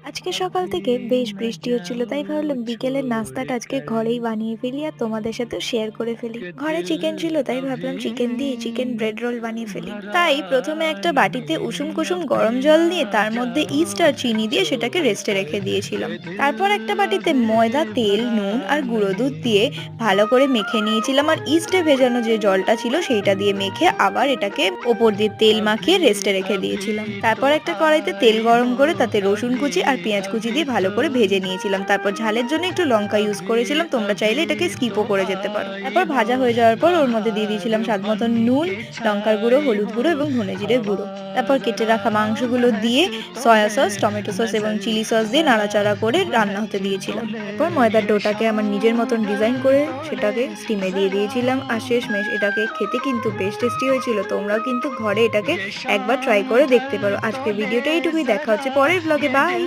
আজকে সকাল থেকে বেশ বৃষ্টি হচ্ছিল, তাই ভাবলাম বিকেলের নাস্তাটা আজকে ঘরেই বানিয়ে ফেলি আর তোমাদের সাথেও শেয়ার করে ফেলি। ঘরে চিকেন ছিল, তাই ভাবলাম চিকেন দিয়ে চিকেন ব্রেড রোল বানিয়ে ফেলি। তাই প্রথমে একটা বাটিতে উষুম কুসুম গরম জল দিয়ে তার মধ্যে ইস্ট আর চিনি দিয়ে সেটাকে রেস্টে রেখে দিয়েছিলাম। তারপর একটা বাটিতে ময়দা, তেল, নুন আর গুঁড়ো দুধ দিয়ে ভালো করে মেখে নিয়েছিলাম, আর ইস্টে ভেজানো যে জলটা ছিল সেইটা দিয়ে মেখে আবার এটাকে ওপর দিয়ে তেল মাখিয়ে রেস্টে রেখে দিয়েছিলাম। তারপর একটা কড়াইতে তেল গরম করে তাতে রসুন কুচি আর পেঁয়াজ কুচি দিয়ে ভালো করে ভেজে নিয়েছিলাম। তারপর ঝালের জন্য একটু লঙ্কা ইউজ করেছিলাম, তোমরা চাইলে এটাকে স্কিপও করে যেতে পারো। তারপর ভাজা হয়ে যাওয়ার পর ওর মধ্যে দিয়ে দিয়েছিলাম স্বাদ মতো নুন, লঙ্কার গুঁড়ো, হলুদ গুঁড়ো এবং ধনে জিরের গুঁড়ো। তারপর কেটে রাখা মাংসগুলো দিয়ে সয়া সস, টমেটো সস এবং চিলি সস দিয়ে নাড়াচাড়া করে রান্না হতে দিয়েছিলাম। তারপর ময়দার ডোটাকে আমার নিজের মতন ডিজাইন করে সেটাকে স্টিমে দিয়ে দিয়েছিলাম, আর শেষমেশ এটাকে খেতে কিন্তু বেশ টেস্টি হয়েছিল। তোমরাও কিন্তু ঘরে এটাকে একবার ট্রাই করে দেখতে পারো। আজকের ভিডিওটা এইটুকুই, দেখা হচ্ছে পরের ব্লগে। বাই।